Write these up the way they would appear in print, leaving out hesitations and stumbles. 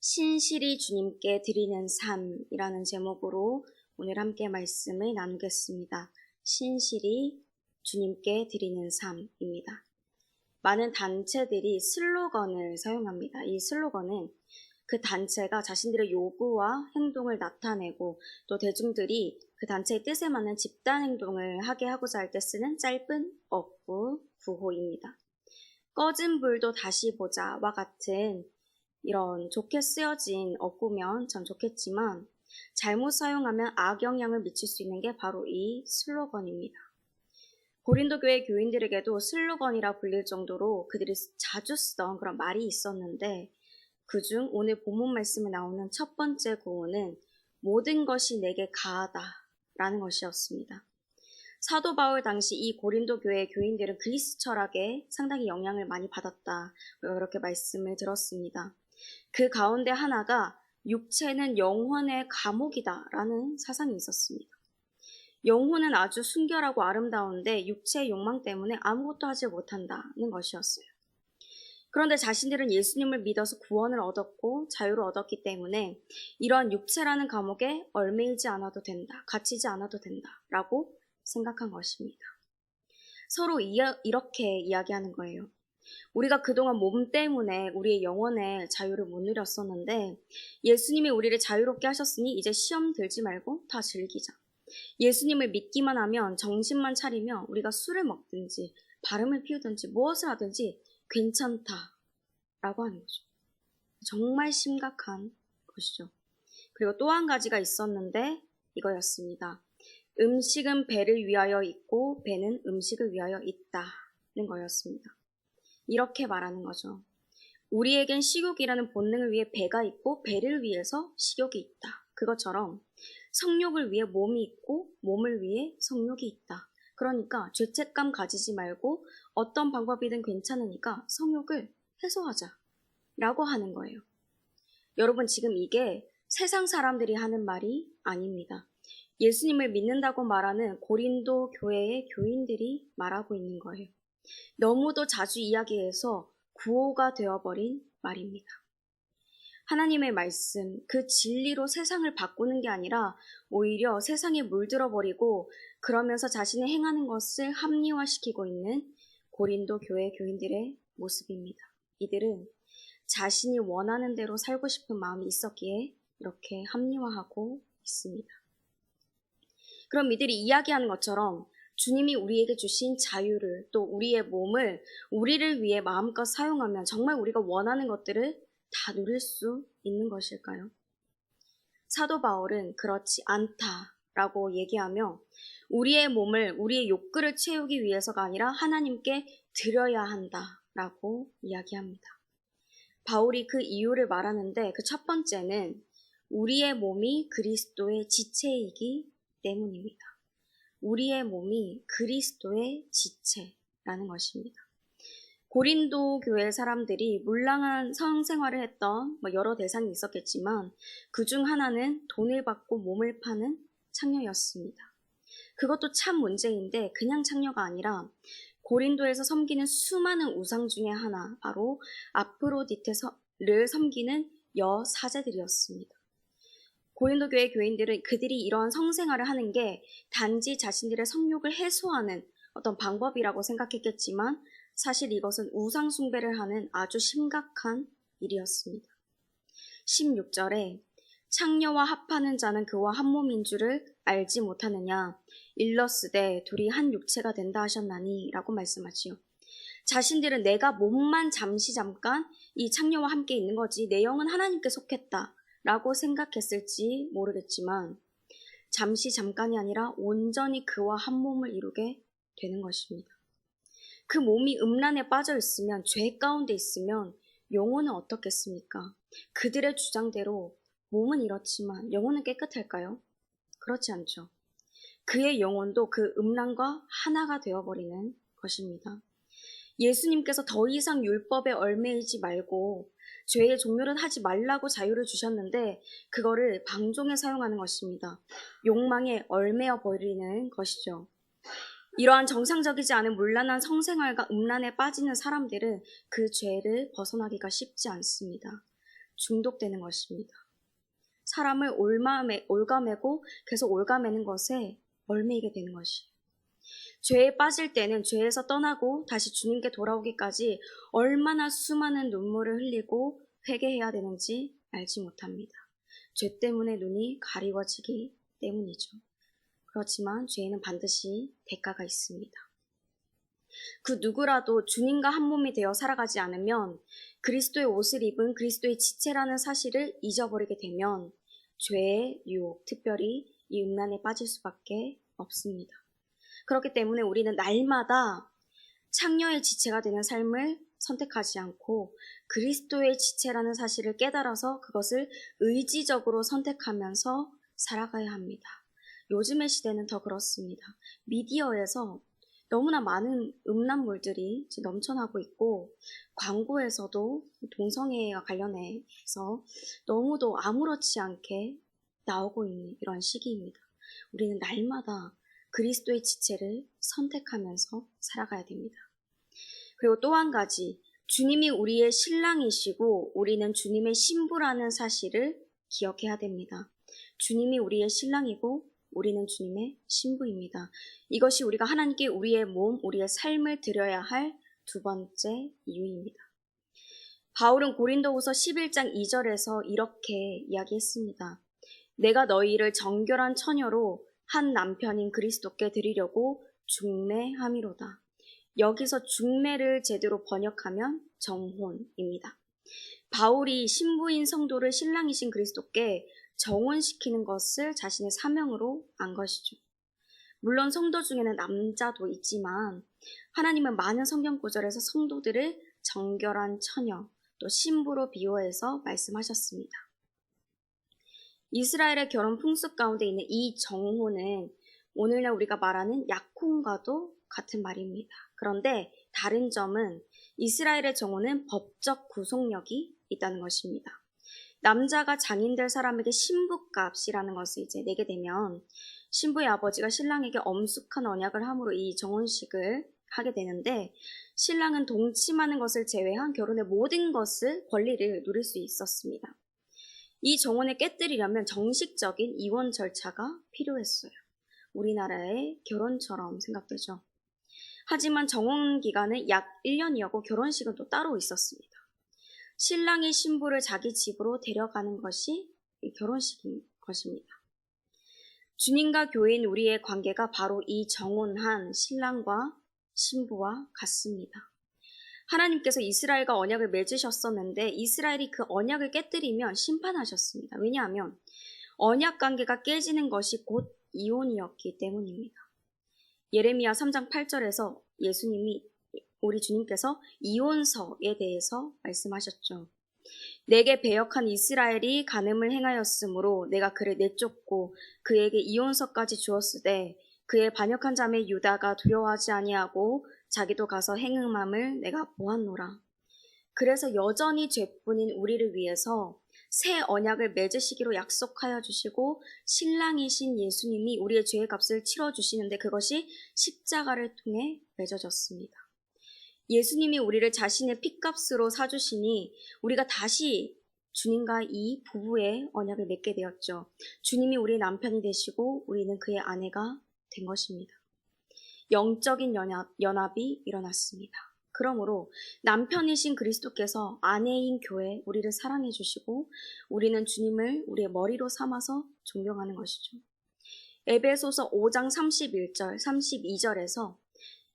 신실히 주님께 드리는 삶이라는 제목으로 오늘 함께 말씀을 나누겠습니다. 신실히 주님께 드리는 삶입니다. 많은 단체들이 슬로건을 사용합니다. 이 슬로건은 그 단체가 자신들의 요구와 행동을 나타내고 또 대중들이 그 단체의 뜻에 맞는 집단 행동을 하게 하고자 할 때 쓰는 짧은 어구 구호입니다. 꺼진 불도 다시 보자와 같은 이런 좋게 쓰여진 어구면 참 좋겠지만 잘못 사용하면 악영향을 미칠 수 있는 게 바로 이 슬로건입니다. 고린도 교회 교인들에게도 슬로건이라 불릴 정도로 그들이 자주 쓰던 그런 말이 있었는데 그중 오늘 본문 말씀에 나오는 첫 번째 구호는 모든 것이 내게 가하다 라는 것이었습니다. 사도 바울 당시 이 고린도 교회 교인들은 그리스 철학에 상당히 영향을 많이 받았다 이렇게 말씀을 들었습니다. 그 가운데 하나가 육체는 영혼의 감옥이다 라는 사상이 있었습니다. 영혼은 아주 순결하고 아름다운데 육체의 욕망 때문에 아무것도 하지 못한다는 것이었어요. 그런데 자신들은 예수님을 믿어서 구원을 얻었고 자유를 얻었기 때문에 이런 육체라는 감옥에 얽매이지 않아도 된다, 갇히지 않아도 된다라고 생각한 것입니다. 서로 이렇게 이야기하는 거예요. 우리가 그동안 몸 때문에 우리의 영혼의 자유를 못 누렸었는데 예수님이 우리를 자유롭게 하셨으니 이제 시험 들지 말고 다 즐기자. 예수님을 믿기만 하면 정신만 차리면 우리가 술을 먹든지 바람을 피우든지 무엇을 하든지 괜찮다라고 하는 거죠. 정말 심각한 것이죠. 그리고 또 한 가지가 있었는데 이거였습니다. 음식은 배를 위하여 있고 배는 음식을 위하여 있다는 거였습니다. 이렇게 말하는 거죠. 우리에겐 식욕이라는 본능을 위해 배가 있고 배를 위해서 식욕이 있다. 그것처럼 성욕을 위해 몸이 있고 몸을 위해 성욕이 있다. 그러니까 죄책감 가지지 말고 어떤 방법이든 괜찮으니까 성욕을 해소하자 라고 하는 거예요. 여러분 지금 이게 세상 사람들이 하는 말이 아닙니다. 예수님을 믿는다고 말하는 고린도 교회의 교인들이 말하고 있는 거예요. 너무도 자주 이야기해서 구호가 되어버린 말입니다. 하나님의 말씀, 그 진리로 세상을 바꾸는 게 아니라 오히려 세상에 물들어버리고 그러면서 자신이 행하는 것을 합리화시키고 있는 고린도 교회 교인들의 모습입니다. 이들은 자신이 원하는 대로 살고 싶은 마음이 있었기에 이렇게 합리화하고 있습니다. 그럼 이들이 이야기하는 것처럼 주님이 우리에게 주신 자유를 또 우리의 몸을 우리를 위해 마음껏 사용하면 정말 우리가 원하는 것들을 다 누릴 수 있는 것일까요? 사도 바울은 그렇지 않다라고 얘기하며 우리의 몸을 우리의 욕구를 채우기 위해서가 아니라 하나님께 드려야 한다라고 이야기합니다. 바울이 그 이유를 말하는데 그 첫 번째는 우리의 몸이 그리스도의 지체이기 때문입니다. 우리의 몸이 그리스도의 지체라는 것입니다. 고린도 교회 사람들이 물랑한 성생활을 했던 여러 대상이 있었겠지만 그중 하나는 돈을 받고 몸을 파는 창녀였습니다. 그것도 참 문제인데 그냥 창녀가 아니라 고린도에서 섬기는 수많은 우상 중에 하나 바로 아프로디테를 섬기는 여사제들이었습니다. 고린도 교회 교인들은 그들이 이러한 성생활을 하는 게 단지 자신들의 성욕을 해소하는 어떤 방법이라고 생각했겠지만 사실 이것은 우상 숭배를 하는 아주 심각한 일이었습니다. 16절에 창녀와 합하는 자는 그와 한 몸인 줄을 알지 못하느냐 일러스되 둘이 한 육체가 된다 하셨나니 라고 말씀하지요. 자신들은 내가 몸만 잠깐 이 창녀와 함께 있는 거지 내 영은 하나님께 속했다 라고 생각했을지 모르겠지만 잠깐이 아니라 온전히 그와 한 몸을 이루게 되는 것입니다. 그 몸이 음란에 빠져 있으면 죄 가운데 있으면 영혼은 어떻겠습니까? 그들의 주장대로 몸은 이렇지만 영혼은 깨끗할까요? 그렇지 않죠. 그의 영혼도 그 음란과 하나가 되어버리는 것입니다. 예수님께서 더 이상 율법에 얽매이지 말고 죄의 종료를 하지 말라고 자유를 주셨는데 그거를 방종에 사용하는 것입니다. 욕망에 얽매여 버리는 것이죠. 이러한 정상적이지 않은 문란한 성생활과 음란에 빠지는 사람들은 그 죄를 벗어나기가 쉽지 않습니다. 중독되는 것입니다. 사람을 올가매고 계속 올가매는 것에 얽매이게 되는 것이에요. 죄에 빠질 때는 죄에서 떠나고 다시 주님께 돌아오기까지 얼마나 수많은 눈물을 흘리고 회개해야 되는지 알지 못합니다. 죄 때문에 눈이 가리워지기 때문이죠. 그렇지만 죄에는 반드시 대가가 있습니다. 그 누구라도 주님과 한 몸이 되어 살아가지 않으면 그리스도의 옷을 입은 그리스도의 지체라는 사실을 잊어버리게 되면 죄의 유혹, 특별히 이 음란에 빠질 수밖에 없습니다. 그렇기 때문에 우리는 날마다 창녀의 지체가 되는 삶을 선택하지 않고 그리스도의 지체라는 사실을 깨달아서 그것을 의지적으로 선택하면서 살아가야 합니다. 요즘의 시대는 더 그렇습니다. 미디어에서 너무나 많은 음란물들이 넘쳐나고 있고 광고에서도 동성애와 관련해서 너무도 아무렇지 않게 나오고 있는 이런 시기입니다. 우리는 날마다 그리스도의 지체를 선택하면서 살아가야 됩니다. 그리고 또 한 가지, 주님이 우리의 신랑이시고 우리는 주님의 신부라는 사실을 기억해야 됩니다. 주님이 우리의 신랑이고 우리는 주님의 신부입니다. 이것이 우리가 하나님께 우리의 몸, 우리의 삶을 드려야 할 두 번째 이유입니다. 바울은 고린도후서 11장 2절에서 이렇게 이야기했습니다. 내가 너희를 정결한 처녀로 한 남편인 그리스도께 드리려고 중매함이로다. 여기서 중매를 제대로 번역하면 정혼입니다. 바울이 신부인 성도를 신랑이신 그리스도께 정혼시키는 것을 자신의 사명으로 안 것이죠. 물론 성도 중에는 남자도 있지만 하나님은 많은 성경 구절에서 성도들을 정결한 처녀, 또 신부로 비유해서 말씀하셨습니다. 이스라엘의 결혼 풍습 가운데 있는 이 정혼은 오늘날 우리가 말하는 약혼과도 같은 말입니다. 그런데 다른 점은 이스라엘의 정혼은 법적 구속력이 있다는 것입니다. 남자가 장인될 사람에게 신부값이라는 것을 이제 내게 되면 신부의 아버지가 신랑에게 엄숙한 언약을 함으로 이 정혼식을 하게 되는데 신랑은 동침하는 것을 제외한 결혼의 모든 것을 권리를 누릴 수 있었습니다. 이 정혼을 깨뜨리려면 정식적인 이혼 절차가 필요했어요. 우리나라의 결혼처럼 생각되죠. 하지만 정혼 기간은 약 1년이었고 결혼식은 또 따로 있었습니다. 신랑이 신부를 자기 집으로 데려가는 것이 결혼식인 것입니다. 주님과 교회인 우리의 관계가 바로 이 정혼한 신랑과 신부와 같습니다. 하나님께서 이스라엘과 언약을 맺으셨었는데 이스라엘이 그 언약을 깨뜨리면 심판하셨습니다. 왜냐하면 언약 관계가 깨지는 것이 곧 이혼이었기 때문입니다. 예레미야 3장 8절에서 우리 주님께서 이혼서에 대해서 말씀하셨죠. 내게 배역한 이스라엘이 간음을 행하였으므로 내가 그를 내쫓고 그에게 이혼서까지 주었으되 그의 반역한 자매 유다가 두려워하지 아니하고 자기도 가서 행음함을 내가 보았노라. 그래서 여전히 죄뿐인 우리를 위해서 새 언약을 맺으시기로 약속하여 주시고 신랑이신 예수님이 우리의 죄의 값을 치러주시는데 그것이 십자가를 통해 맺어졌습니다. 예수님이 우리를 자신의 핏값으로 사주시니 우리가 다시 주님과 이 부부의 언약을 맺게 되었죠. 주님이 우리의 남편이 되시고 우리는 그의 아내가 된 것입니다. 영적인 연합이 일어났습니다. 그러므로 남편이신 그리스도께서 아내인 교회 우리를 사랑해 주시고 우리는 주님을 우리의 머리로 삼아서 존경하는 것이죠. 에베소서 5장 31절, 32절에서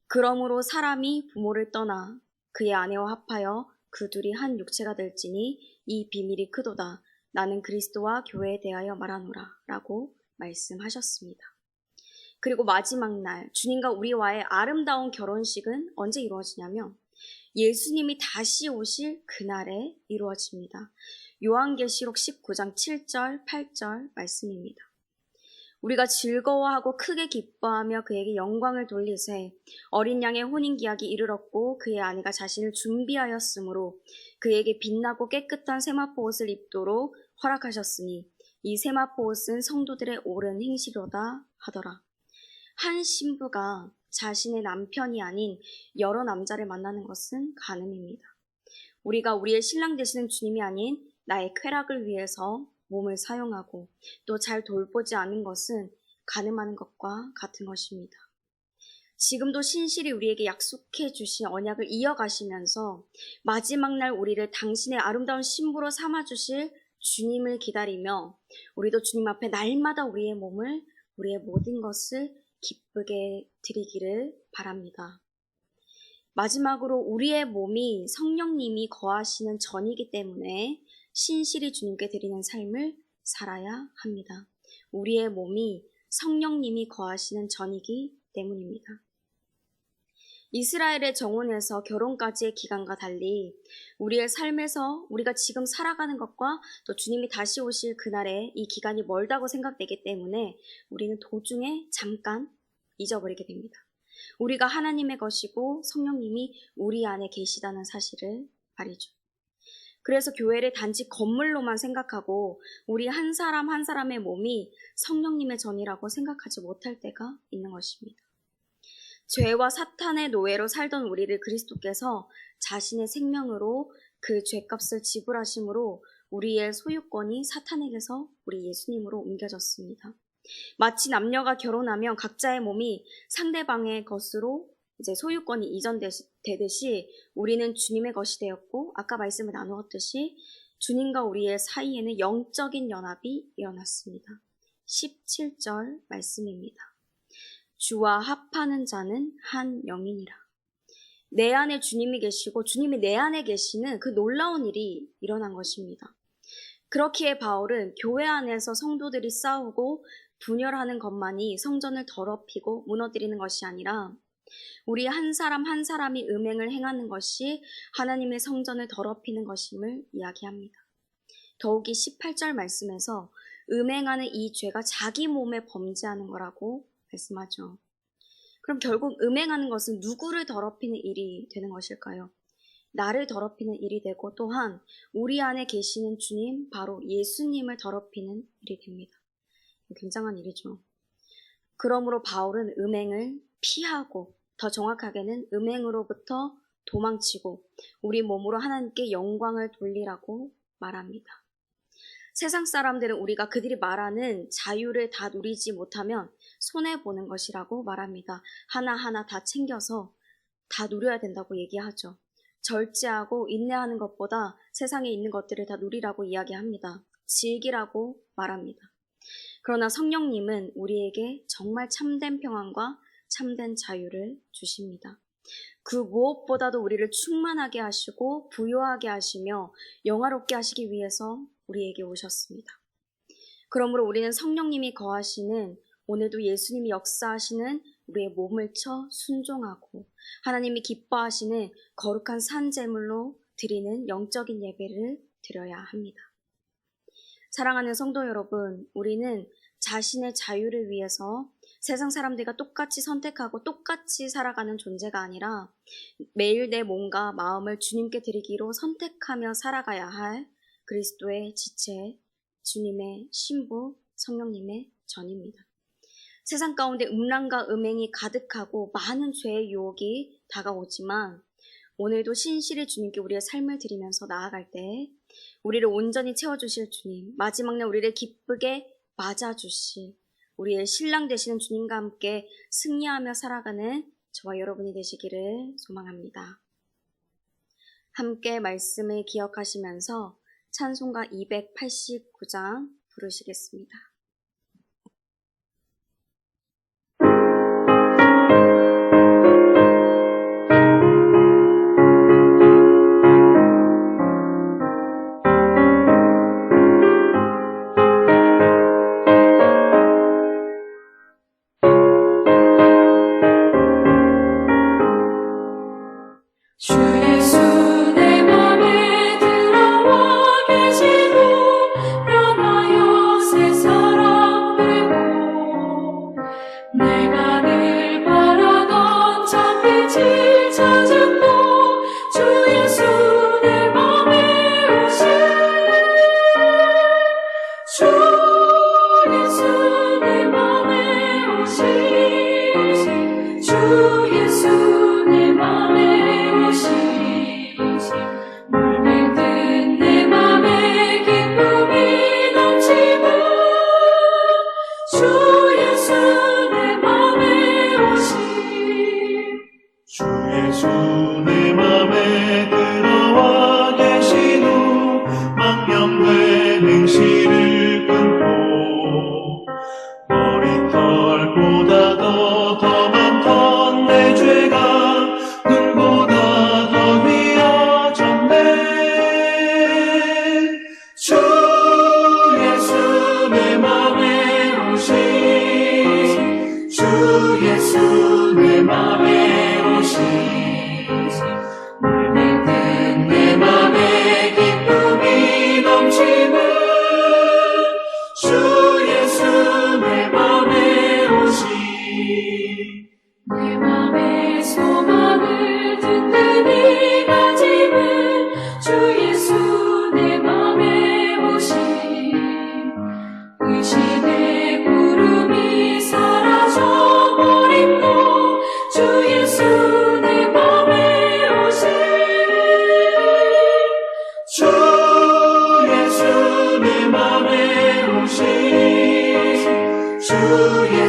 그러므로 사람이 부모를 떠나 그의 아내와 합하여 그 둘이 한 육체가 될지니 이 비밀이 크도다. 나는 그리스도와 교회에 대하여 말하노라 라고 말씀하셨습니다. 그리고 마지막 날 주님과 우리와의 아름다운 결혼식은 언제 이루어지냐면 예수님이 다시 오실 그날에 이루어집니다. 요한계시록 19장 7절 8절 말씀입니다. 우리가 즐거워하고 크게 기뻐하며 그에게 영광을 돌리세 어린 양의 혼인기약이 이르렀고 그의 아내가 자신을 준비하였으므로 그에게 빛나고 깨끗한 세마포 옷을 입도록 허락하셨으니 이 세마포 옷은 성도들의 옳은 행실로다 하더라. 한 신부가 자신의 남편이 아닌 여러 남자를 만나는 것은 간음입니다. 우리가 우리의 신랑 되시는 주님이 아닌 나의 쾌락을 위해서 몸을 사용하고 또 잘 돌보지 않은 것은 간음하는 것과 같은 것입니다. 지금도 신실히 우리에게 약속해 주신 언약을 이어가시면서 마지막 날 우리를 당신의 아름다운 신부로 삼아주실 주님을 기다리며 우리도 주님 앞에 날마다 우리의 몸을, 우리의 모든 것을 기쁘게 드리기를 바랍니다. 마지막으로 우리의 몸이 성령님이 거하시는 전이기 때문에 신실히 주님께 드리는 삶을 살아야 합니다. 우리의 몸이 성령님이 거하시는 전이기 때문입니다. 이스라엘의 정원에서 결혼까지의 기간과 달리 우리의 삶에서 우리가 지금 살아가는 것과 또 주님이 다시 오실 그날에 이 기간이 멀다고 생각되기 때문에 우리는 도중에 잠깐 잊어버리게 됩니다. 우리가 하나님의 것이고 성령님이 우리 안에 계시다는 사실을 말이죠. 그래서 교회를 단지 건물로만 생각하고 우리 한 사람 한 사람의 몸이 성령님의 전이라고 생각하지 못할 때가 있는 것입니다. 죄와 사탄의 노예로 살던 우리를 그리스도께서 자신의 생명으로 그 죄값을 지불하심으로 우리의 소유권이 사탄에게서 우리 예수님으로 옮겨졌습니다. 마치 남녀가 결혼하면 각자의 몸이 상대방의 것으로 이제 소유권이 이전되듯이 우리는 주님의 것이 되었고 아까 말씀을 나누었듯이 주님과 우리의 사이에는 영적인 연합이 일어났습니다. 17절 말씀입니다. 주와 합하는 자는 한 영이니라. 내 안에 주님이 계시고 주님이 내 안에 계시는 그 놀라운 일이 일어난 것입니다. 그렇기에 바울은 교회 안에서 성도들이 싸우고 분열하는 것만이 성전을 더럽히고 무너뜨리는 것이 아니라 우리 한 사람 한 사람이 음행을 행하는 것이 하나님의 성전을 더럽히는 것임을 이야기합니다. 더욱이 18절 말씀에서 음행하는 이 죄가 자기 몸에 범죄하는 거라고 말씀하죠. 그럼 결국 음행하는 것은 누구를 더럽히는 일이 되는 것일까요? 나를 더럽히는 일이 되고 또한 우리 안에 계시는 주님, 바로 예수님을 더럽히는 일이 됩니다. 굉장한 일이죠. 그러므로 바울은 음행을 피하고 더 정확하게는 음행으로부터 도망치고 우리 몸으로 하나님께 영광을 돌리라고 말합니다. 세상 사람들은 우리가 그들이 말하는 자유를 다 누리지 못하면 손해보는 것이라고 말합니다. 하나하나 다 챙겨서 다 누려야 된다고 얘기하죠. 절제하고 인내하는 것보다 세상에 있는 것들을 다 누리라고 이야기합니다. 즐기라고 말합니다. 그러나 성령님은 우리에게 정말 참된 평안과 참된 자유를 주십니다. 그 무엇보다도 우리를 충만하게 하시고 부요하게 하시며 영화롭게 하시기 위해서 우리에게 오셨습니다. 그러므로 우리는 성령님이 거하시는 오늘도 예수님이 역사하시는 우리의 몸을 쳐 순종하고 하나님이 기뻐하시는 거룩한 산제물로 드리는 영적인 예배를 드려야 합니다. 사랑하는 성도 여러분, 우리는 자신의 자유를 위해서 세상 사람들과 똑같이 선택하고 똑같이 살아가는 존재가 아니라 매일 내 몸과 마음을 주님께 드리기로 선택하며 살아가야 할 그리스도의 지체, 주님의 신부, 성령님의 전입니다. 세상 가운데 음란과 음행이 가득하고 많은 죄의 유혹이 다가오지만 오늘도 신실히 주님께 우리의 삶을 드리면서 나아갈 때 우리를 온전히 채워주실 주님, 마지막 날 우리를 기쁘게 맞아주실 우리의 신랑 되시는 주님과 함께 승리하며 살아가는 저와 여러분이 되시기를 소망합니다. 함께 말씀을 기억하시면서 찬송가 289장 부르시겠습니다. 주 예수 내 맘에 들어와 계시고 변하여 세상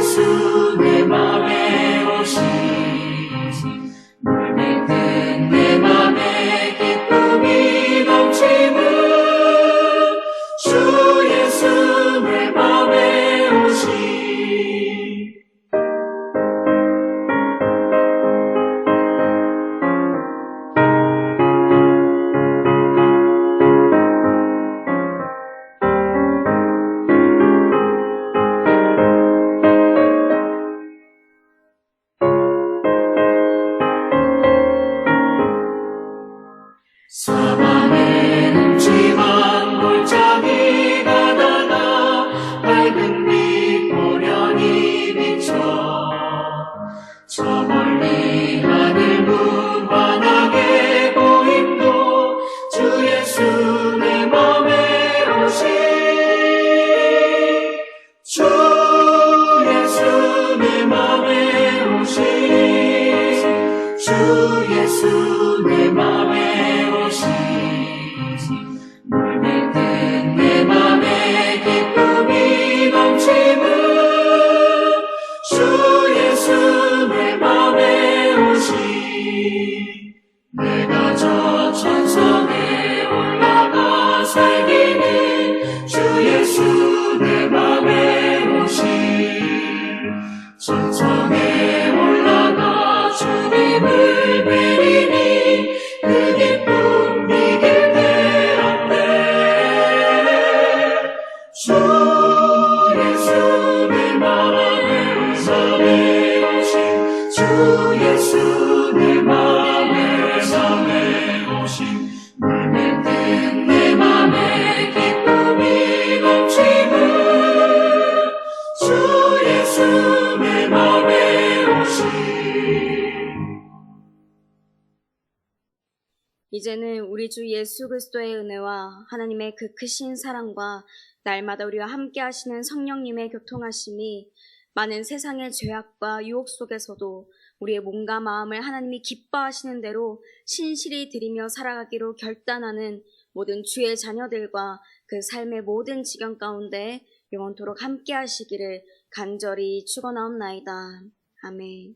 예수 내 맘에 오시 물밀 듯 내 맘에 기쁨이 넘치는 주 예수 내 맘에 오시 사방에 음침한 골짜기가 다가 밝은 빛 고련히 비춰 저 멀리 하늘 무한하게 보임도 주 예수 내 맘에 오시 주 예수 내 맘에 오시 주 예수 내 맘에 오시 물밀 듯 내 맘에 기쁨이 넘치는 주 예수 내 맘에 오시 내가 저 천성에 올라가 살기는 주 예수 내 맘에 오시 천성에 올라가 주님을 뵈리니 그 기쁨 이길 데 없네 주 예수 내 맘에 오신 주 예수 내 맘에 오신 물밀 듯 내 맘에 기쁨이 넘치는 주 예수 내 맘에 오신 이제는 우리 주 예수 그리스도의 은혜와 하나님의 그 크신 사랑과 날마다 우리와 함께 하시는 성령님의 교통하심이 많은 세상의 죄악과 유혹 속에서도 우리의 몸과 마음을 하나님이 기뻐하시는 대로 신실히 드리며 살아가기로 결단하는 모든 주의 자녀들과 그 삶의 모든 지경 가운데 영원토록 함께 하시기를 간절히 축원하옵나이다. 아멘.